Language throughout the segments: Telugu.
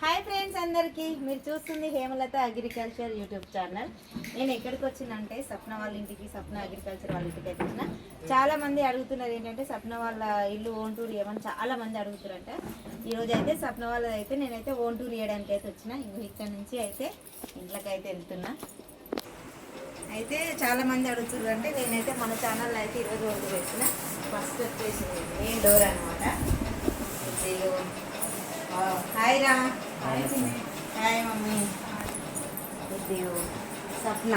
హాయ్ ఫ్రెండ్స్ అందరికీ, మీరు చూస్తుంది హేమలత అగ్రికల్చర్ యూట్యూబ్ ఛానల్. నేను ఎక్కడికి వచ్చినంటే సప్న వాళ్ళ ఇంటికి, సప్న అగ్రికల్చర్ వాళ్ళ ఇంటికి అయితే వచ్చిన. చాలా మంది అడుగుతున్నారు ఏంటంటే సప్న వాళ్ళ ఇల్లు ఓన్ టూర్ ఇవ్వమని చాలా మంది అడుగుతారంట. ఈరోజు అయితే సప్న వాళ్ళది అయితే నేనైతే ఓన్ టూర్ ఇవ్వడానికి అయితే వచ్చిన. ఇక్కడ నుంచి అయితే ఇంట్లోకి అయితే వెళ్తున్నా. అయితే చాలా మంది అడుగుతున్నారు అంటే నేనైతే మన ఛానల్లో అయితే ఈరోజు ఓన్ టూర్ వచ్చిన. ఫస్ట్ వచ్చేసి మెయిన్ డోర్ అనమాట. హాయ్ రా, హాయ్ మమ్మీ. సప్న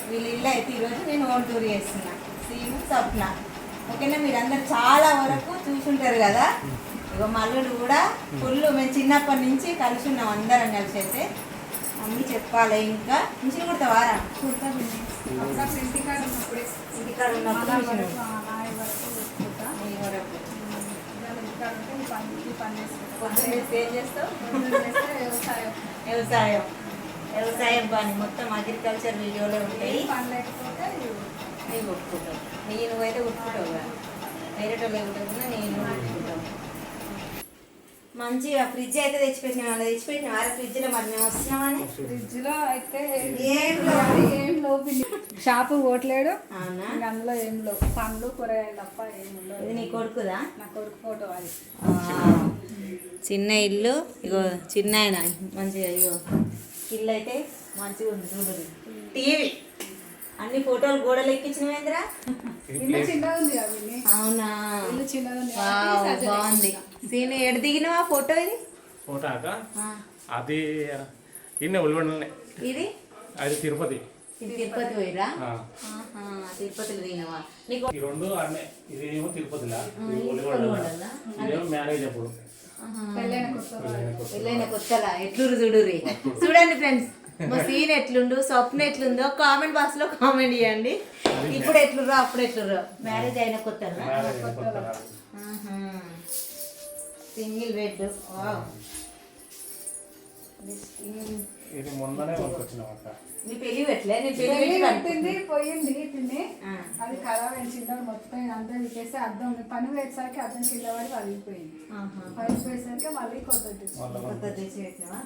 వీళ్ళ ఇల్లు అయితే ఈరోజు నేను ఓన్ టూర్ చేస్తున్నా. సీము సప్న ఓకేనా. మీరందరూ చాలా వరకు చూసుంటారు కదా. ఇక మల్లుడు కూడా ఫుల్ మేము చిన్నప్పటి నుంచి కలిసి ఉన్నాం అందరం కలిసి. అయితే మమ్మీ చెప్పాలి ఇంకా మిషన్ కుడతావారా? ఇంటికాడ ఉన్నప్పుడు వ్యవసాయం పని మొత్తం అగ్రికల్చర్ వీడియోలో ఉంటాయి. నేను కొట్టుకుంటాను, నువ్వైతే కొట్టుకుంటావు కదా. వేరే వాళ్ళు ఏమిటన్నా నేను కొట్టుకుంటాను. మంచిగా ఫ్రిడ్జ్ అయితే తెచ్చిపెట్టినా, అలా తెచ్చిపెట్టిన వారి ఫ్రిడ్జ్ లో మరి మేము వస్తున్నామని. ఫ్రిడ్జ్ లో అయితే ఏం లోపు షాపు పోట్లేడు. అందులో ఏం లో పండ్లు కూరగాయలు తప్ప ఏం ఉండదు. ఇది నీ కొడుకుదా? నా కొడుకు ఫోటో అది. చిన్న ఇల్లు, ఇగో చిన్న ఆయన మంచిగా. ఇగో ఇల్లు అయితే మంచిగా ఉంది చూడు. టీవీ అన్ని ఫోటోలు గోడలు ఎక్కించినవేంద్రా? చిన్నగా ఉంది. అవునా, ఇల్లు చిన్నగా ఉంది, బాగుంది. సీను ఎడు దిగినవా ఫోటో? ఇది ఫోటో అది ఇన్న ఉల్వండి. ఇది అది తిరుపతి. ఇది తిరుపతి పోయిరా? తిరుపతిలో దిగినవా? నీకు ఈ రెండు అన్నే. ఇదేమో తిరుపతిలా, ఇదేమో మ్యారేజ్ అప్పుడు. పెళ్ళైన కొత్తలా ఎట్లురు చూడుర్రి. చూడండి ఫ్రెండ్స్, మా సీన్ ఎట్లుండు, స్వప్న ఎట్లుందో కామెంట్ బాక్స్ లో కామెంట్ చేయండి. ఇప్పుడు ఎట్లుర్రో అప్పుడు ఎట్లుర్రో. మ్యారేజ్ అయిన కొత్తలా. Single bed. ఇది మొన్ననే వచ్చినాం అక్క. నీ పెళ్లి పెట్టలే? నీ పెళ్లి పెట్టింది పోయింది తిని. అది ఖరాబ్ అయింది. చిన్న మొత్తం అంతా తీసేసి అద్దం పని వేసేసరికి అద్దం కింద పడి పగిలిపోయింది. పగిలిపోయేసరికి మళ్ళీ కొత్త తెచ్చి పెట్టినావా?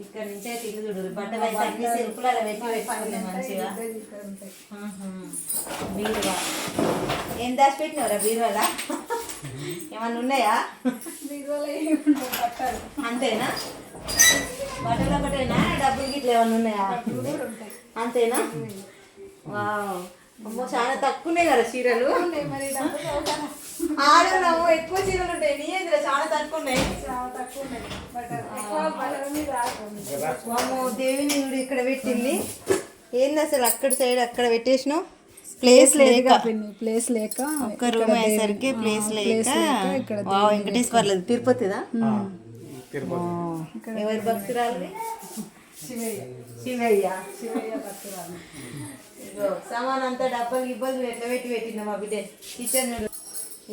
ఇక్కడ నుంచి అయితే ఇల్లు చూడు. బట్టలు అయితే అన్ని సెల్ఫ్లలో పెట్టి పెట్టుకుంది మంచిగా. బీరువా ఏం దాచి పెట్టినవరా బీరువాలా? ఏమన్నా ఉన్నాయా? బట్టలు అంతేనా? బట్టలు ఒకటేనా? డబ్బులు గిట్ల ఏమన్నా ఉన్నాయా? అంతేనా? వావ్, అమ్మో చాలా తక్కువనే కదా చీరలు. ఆడన్నాము ఎక్కువ చీరలు ఉంటాయి. నీ ఏంద్ర చాలా తక్కువ ఉన్నాయి. దేవిని చూడు ఇక్కడ పెట్టింది. ఏంది అసలు అక్కడ సైడ్ అక్కడ పెట్టేసినావు? ప్లేస్ లేక ఒక్క రూమ్ అయ్యేసరికి ప్లేస్ లేక. వెంకటేశ్వర్లేదు తిరుపతిదా? ఎవరి భక్తురాలు? శివయ్య. సామాన్ అంతా డబ్బలు గిబ్బలు ఎట్లా పెట్టిందా మా బిడ్డ. కిచెన్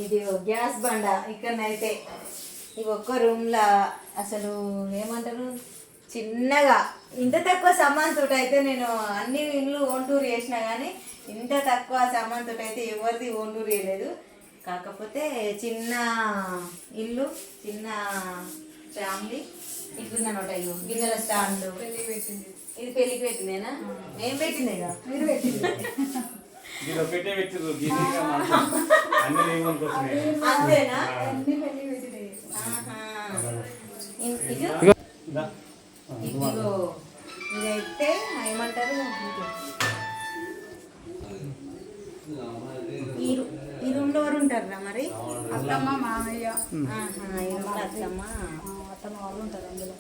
ఇది గ్యాస్ బండ. ఇక్కడనైతే ఇవి ఒక్క రూమ్లా అసలు ఏమంటారు చిన్నగా. ఇంత తక్కువ సామాన్ తోటి అయితే నేను అన్ని ఇల్లు ఓన్ టూర్ చేసినా కానీ ఇంత తక్కువ సామాన్ తోటి అయితే ఎవరిది ఓన్ టూర్ చేయలేదు. కాకపోతే చిన్న ఇల్లు, చిన్న ఫ్యామిలీ ఇట్లుందనమాట. అయ్యో గిన్నెల స్టాండ్. ఇది పెళ్ళికి పెట్టిందేనా? ఏం పెట్టిందేగా? మీరు పెట్టింది అంతేనా? ఇదిగో ఇదైతే ఏమంటారు, ఈ రూమ్ లో ఎవరు ఉంటారా మరి? అత్తమ్మ మామయ్య. ఈ రూమ్ లో అత్తమ్మ వాళ్ళు ఉంటారు అందులో.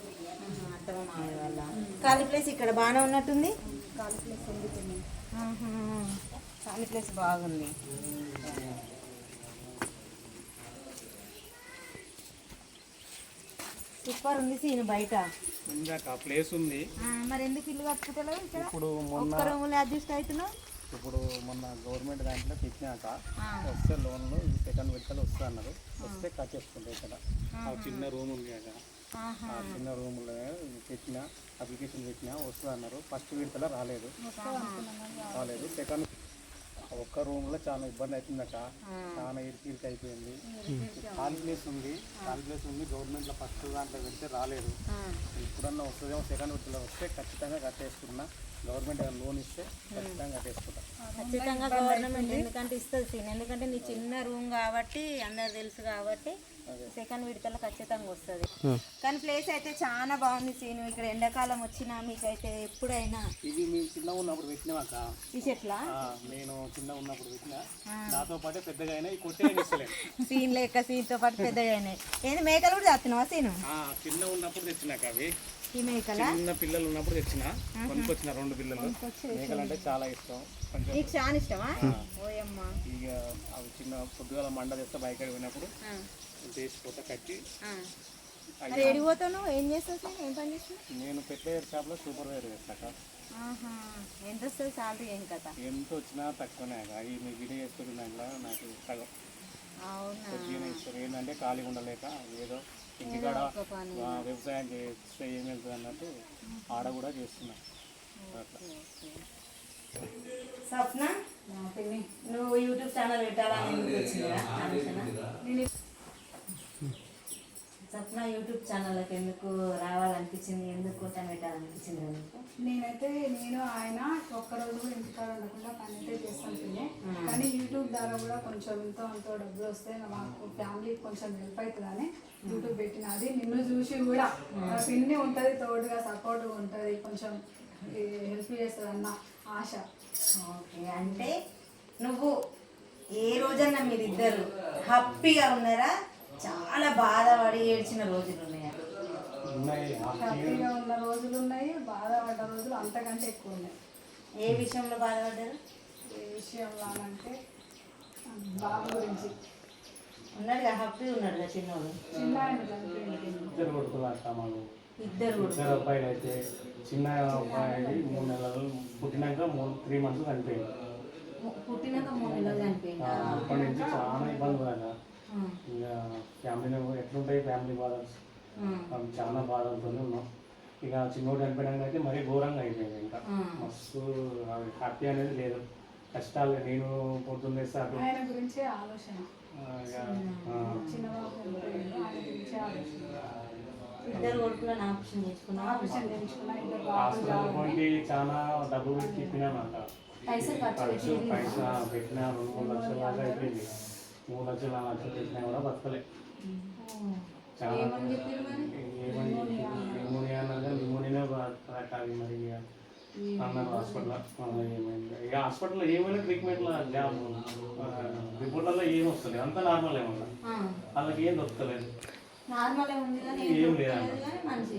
అత్తమ్మ మామయ్య వాళ్ళ. ఖాళీ ప్లేస్ ఇక్కడ బాగానే ఉన్నట్టుంది. ఖాళీ ప్లేస్ ఉంది. ఖాళీ ప్లేస్ బాగుంది. సూపర్ ఉంది సీన్. బయట ప్లేస్ ఉంది. మరి ఎందుకు ఇల్లు కట్టుకుంటలేవు ఇక్కడ? ఇప్పుడు ఒక్క రూములు అడ్జస్ట్ అవుతున్నావు. ఇప్పుడు మొన్న గవర్నమెంట్ దాంట్లో పెట్టినాక వస్తే లోన్లు సెకండ్ విడతలు వస్తా అన్నారు. వస్తే కట్ చేసుకుంటారు. ఇక్కడ చిన్న రూమ్ ఉంది కదా, ఆ చిన్న రూమ్లో పెట్టిన అప్లికేషన్ పెట్టినా వస్తుంది అన్నారు. ఫస్ట్ విడతలో రాలేదు. సెకండ్ ఒక్క రూమ్లో చాలా ఇబ్బంది అవుతుందట. చాలా ఇరికి అయిపోయింది. కాన్ఫిడెన్స్ ఉంది గవర్నమెంట్లో ఫస్ట్ దాంట్లో పెడితే రాలేదు. ఇప్పుడన్నా వస్తుందేమో సెకండ్ విడతలో వస్తే ఖచ్చితంగా కట్టేసుకున్నా. గవర్నమెంట్ ఏమైనా లోన్ ఇస్తే ఖచ్చితంగా కట్టేసుకుంటా. ఖచ్చితంగా గవర్నమెంట్ ఎందుకంటే ఇస్తుంది సీన్, ఎందుకంటే నీ చిన్న రూమ్ కాబట్టి అందరు తెలుసు కాబట్టి సెకండ్ విడతలో ఖచ్చితంగా వస్తుంది. కానీ ప్లేస్ అయితే చాలా బాగుంది సీను. ఇక్కడ ఎండాకాలం వచ్చినా మీకైతే ఎప్పుడైనా ఇది మేము చిన్నగా ఉన్నప్పుడు పెట్టినాక ఈ చెట్ల నేను చిన్నగా ఉన్నప్పుడు పెట్టినా నాతో పాటే పెద్దగా అయినా కొట్టే సీన్ లేక సీన్తో పాటు పెద్దగా అయినాయి. ఏంది మేకలు కూడా చేస్తున్నావా సీను? చిన్న ఉన్నప్పుడు తెచ్చినాక అవి ఈ మేకల చిన్న పిల్లలు ఉన్నప్పుడు తెచ్చిన కొనుక్కొచ్చిన 2 పిల్లలు. మేకలు అంటే చాలా ఇష్టం. కొంచెం నీకు చాలా ఇష్టమా? ఓయమ్మా. ఇక అవి చిన్న పొద్దుగాల మండ తెస్తే బయట పోయినప్పుడు చేసిపోతా కట్టి. మరి ఎడిపోతాను ఏం చేస్తావు సార్? ఏం పని చేస్తున్నావు? నేను పెట్టే షాప్లో సూపర్వైజర్ చేస్తాక. ఎంత వస్తుంది సాలరీ? ఏం కదా ఎంత వచ్చినా తక్కువనే. అవి మీ వీడియో చేసుకున్న దాంట్లో నాకు సగం కొద్దిగానే ఇస్తారు. ఏంటంటే ఖాళీ ఉండలేక ఏదో ఇంటికాడ వ్యవసాయం చేస్తే ఏం వెళ్తుంది అన్నట్టు ఆడ కూడా చేస్తున్నా. అట్లా స్వప్న, నువ్వు యూట్యూబ్ ఛానల్ పెట్టాలని ఎందుకు వచ్చిందా ఆలోచన? స్వప్న యూట్యూబ్ ఛానల్కి ఎందుకు రావాలనిపించింది? ఎందుకు తను పెట్టాలనిపించింది నీకు? నేను ఆయన ఒక్కరోజు కూడా ఇంటికాడ ఉండకుండా పని అయితే చేస్తాను పిన్ని. కానీ యూట్యూబ్ ద్వారా కూడా కొంచెం ఎంతో అంతో డబ్బులు వస్తే మాకు ఫ్యామిలీకి కొంచెం హెల్ప్ అవుతుందని యూట్యూబ్ పెట్టినది. నిన్ను చూసి కూడా పిన్ని ఉంటుంది, తోడుగా సపోర్ట్గా ఉంటుంది, కొంచెం హెల్ప్ చేస్తుంది అన్న ఆశ. ఓకే, అంటే నువ్వు ఏ రోజన్నా మీరిద్దరు హ్యాపీగా ఉన్నారా? చాలా బాధపడి ఏడ్చిన రోజులు ఉన్నాయా? హ్యాపీగా ఉన్న రోజులు ఉన్నాయి, బాధపడ్డ రోజులు అంతకంటే ఎక్కువ ఉన్నాయి. ఏ విషయంలో బాధపడ్డారు? ఏ విషయంలో అంటే బాబు గురించి. ఉన్నాడుగా, హ్యాపీ ఉన్నాడుగా చిన్నోడు. చిన్న ఆయన చనిపోయింది. ఇద్దరు అబ్బాయిలు అయితే చిన్న అబ్బాయి 3 నెలలు పుట్టినాక 3 మంత్స్ చనిపోయింది. పుట్టినాక 3 నెలలు చనిపోయింది. అప్పటి నుంచి చాలా ఇబ్బంది పడ్డా. ఇక ఫ్యామిలీలో ఎట్లుంటాయి ఫ్యామిలీ బాధలు, చాలా బాధలతో ఉన్నాం. ఇక చిన్నోడు చనిపోయడానికి అయితే మరీ ఘోరంగా అయిపోయింది. ఇంకా మస్తు హ్యాపీ అనేది లేదు. కష్టాలు నేను పొద్దున్న వేస్తే ఆయన గురించే ఆలోచన. ఇద్దరు కొడుకులను ఆపరేషన్ చేసుకున్నా. హాస్పిటల్కి చాలా డబ్బులు పెట్టి తిప్పినామంట. పైసా పెట్టినా 2-3 లక్షల దాకా అయిపోయింది. 3 లక్షలు 4 లక్షలు పెట్టినా కూడా బతకలే. చాలా నిమోనియా అన్నారు కానీ నిమోనియా కాదు మరి అన్నారు హాస్పిటల్. ఏమైంది ఇక హాస్పిటల్లో ఏమైనా ట్రీట్మెంట్లో రిపోర్ట్లలో ఏం వస్తుంది, అంతా నార్మల్ ఏమన్నా వాళ్ళకి ఏం దొరుకుతలేదు. ఏం లేదంట.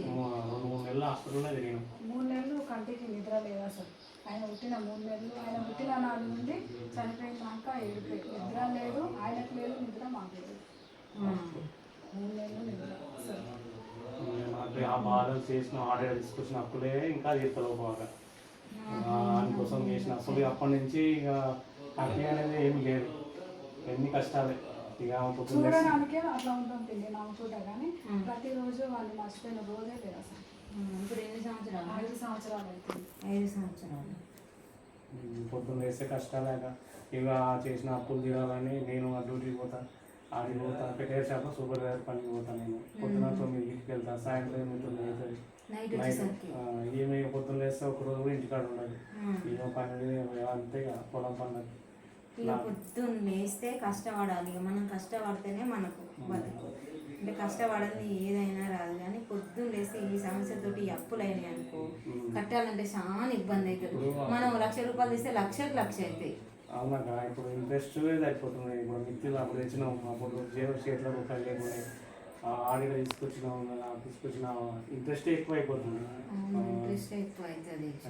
2-3 నెలలు హాస్పిటల్లోనే తిరిగినాం. 3 నెలలు కంటికి నిద్ర లేదు అసలు. ఆయన పుట్టిన 3 నెలలు, ఆయన పుట్టిన నాడు నుండి చనిపోయినాక ఏడిపోయి నిద్ర లేదు. ఆయనకు లేదు నిద్ర, మాకు లేదు. 3 నెలలు నిద్ర అసలు. ఆ బాధలు చేసిన ఆర్డర్ తీసుకొచ్చిన అప్పులే ఇంకా తీర్తలేవు బాగా. దానికోసం చేసిన అసలు అప్పటి నుంచి ఇక హ్యాపీ అనేది ఏమి లేదు. ఎన్ని కష్టాలే. ఇక చూడడానికే అట్లా ఉంటుంది నమ్ముకుంటా, కానీ ప్రతిరోజు వాళ్ళు మర్చిపోయిన రోజే లేదు అసలు. ఇప్పుడు ఎన్ని సంవత్సరాలు? 5 సంవత్సరాలు అవుతుంది. 5 సంవత్సరాలు. పొద్దున్న వేస్తే కష్టాలేక ఇక చేసిన అప్పులు తీరాలని నేను డ్యూటీకి పోతా, ఆడికి పోతా. పెట్టే షాప్లో సూపర్వైజర్ పనికి పోతాను. నేను పొద్దున 9కి వెళ్తాను, సాయంత్రం 8 అవుతుంది. నైట్ ఏమి పొద్దున్న వేస్తే ఒకరోజు కూడా ఇంటికాడ ఉండదు. ఇక పని అంతే పొలం పనులు. ఇక పొద్దున్న వేస్తే కష్టపడాలి. ఇక మనం కష్టపడితేనే మనకు బతుకు. అంటే కష్టపడని ఏదైనా రాదు. కానీ పొద్దున్న లేస్తే ఈ సమస్యతోటి ఈ అప్పులు అయినాయి అనుకో, కట్టాలంటే చాలా ఇబ్బంది అవుతుంది. మనం 1,00,000 రూపాయలు తీస్తే లక్ష అవుతాయి. అవునాక ఇప్పుడు ఇంట్రెస్ట్ అయిపోతుంది. ఇప్పుడు మిత్రులు అప్పుడు తెచ్చినాం, అప్పుడు చేతిలో రూపాయలు లేకుండా ఆడిగా తీసుకొచ్చిన ఇంట్రెస్ట్ ఎక్కువ అయిపోతుంది.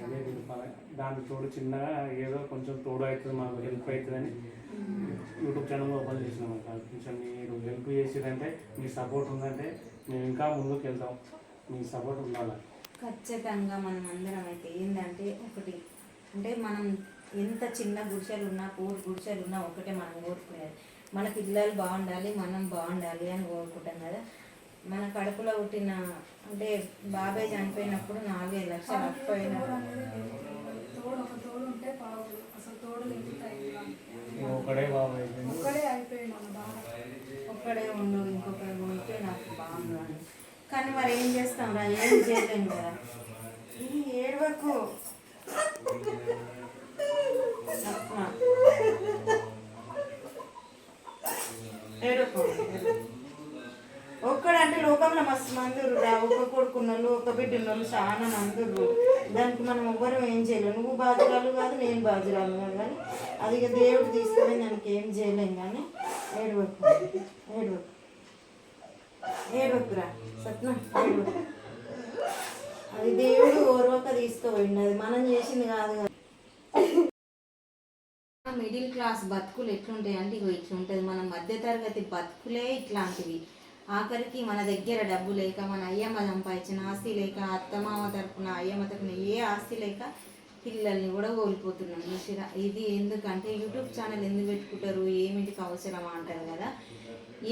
అదే దానికి తోడు చిన్నగా ఏదో కొంచెం తోడు అవుతుంది, మనకు హెల్ప్ అవుతుందని యూట్యూబ్ ఛానల్ ఓపెన్ చేసినాం. కొంచెం మీరు హెల్ప్ చేసేదంటే, మీ సపోర్ట్ ఉందంటే మేము ఇంకా ముందుకు వెళ్తాం. మీ సపోర్ట్ ఉండాలి ఖచ్చితంగా. మనం అందరం అయితే ఏంటంటే ఒకటి, అంటే మనం ఎంత చిన్న గుడిసెలు ఉన్నా, పూర్ గుడిసెలు ఉన్నా ఒకటే మనం కోరుకునేది, మన పిల్లలు బాగుండాలి, మనం బాగుండాలి అని కోరుకుంటాం కదా. మన కడుపులో పుట్టిన అంటే బాబాయ్ చనిపోయినప్పుడు 4-5 లక్షలు అప్పైనా ఒకడే అయిపోయింది మన బాగా. ఒక ఒక్కడే ఉండు ఇంకొకరు ఉంటే నాకు బాగుండు అని. కానీ మరి ఏం చేస్తాం రా, ఏం చేయలేం కదా. ఇది ఏడవకు ఏడవకు. ఒక్కడంటే లోకంలో మస్తు మందురు రా, ఒక్క కొడుకున్నోళ్ళు ఒక్క బిడ్డన్నోళ్ళు చాలా మందురు. దానికి మనం ఎవ్వరం ఏం చేయలేము. నువ్వు బాధురాలు కాదు, నేను బాధురాలు కాదు, కానీ అది ఇక దేవుడు తీసుకొని దానికి ఏం చేయలేం. కానీ ఏడవకు ఏడవకు ఏడవకురా సత్న ఏడవకు. అది దేవుడు ఓర్వక తీసుకోపోయింది, అది మనం చేసింది కాదు కదా. మిడిల్ క్లాస్ బతుకులు ఎట్లుంటాయి అంటే ఇగో ఇట్లుంటుంది. మన మధ్యతరగతి బతుకులే ఇట్లాంటివి. ఆఖరికి మన దగ్గర డబ్బు లేక, మన అయ్యమ్మ సంపాదించిన ఆస్తి లేక, అత్తమామ తరపున అయ్యమ్మ తరపున ఏ ఆస్తి లేక పిల్లల్ని కూడా కోల్పోతున్నాం. చూసిరా, ఇది ఎందుకంటే యూట్యూబ్ ఛానల్ ఎందుకు పెట్టుకుంటారు, ఏమిటికి అవసరమా అంటారు కదా.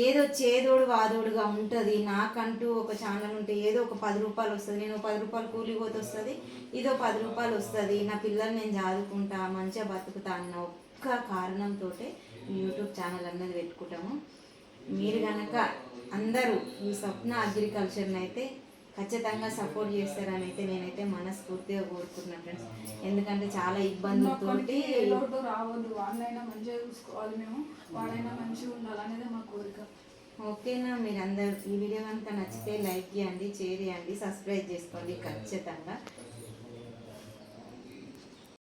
ఏదో చేదోడు వాదోడుగా ఉంటుంది. నాకంటూ ఒక ఛానల్ ఉంటే ఏదో ఒక 10 రూపాయలు వస్తుంది, నేను 10 రూపాయలు కూలిపోతే వస్తుంది, ఇదో 10 రూపాయలు వస్తుంది, నా పిల్లల్ని నేను చదువుకుంటా మంచిగా బతుకుతా అన్న ఒక్క కారణంతో యూట్యూబ్ ఛానల్ అన్నది పెట్టుకుంటాము. మీరు కనుక అందరూ ఈ స్వప్న అగ్రికల్చర్ని అయితే ఖచ్చితంగా సపోర్ట్ చేస్తారని అయితే నేనైతే మనస్ఫూర్తిగా కోరుకుంటున్నాను ఫ్రెండ్స్. ఎందుకంటే చాలా ఇబ్బందులతోటి రావద్దు, వాళ్ళైనా మంచిగా చూసుకోవాలి, మేము వాళ్ళైనా మంచిగా ఉండాలి అనేది మా కోరిక. ఓకేనా? మీరందరూ ఈ వీడియో కనుక నచ్చితే లైక్ చేయండి, షేర్ చేయండి, సబ్స్క్రైబ్ చేసుకోండి ఖచ్చితంగా.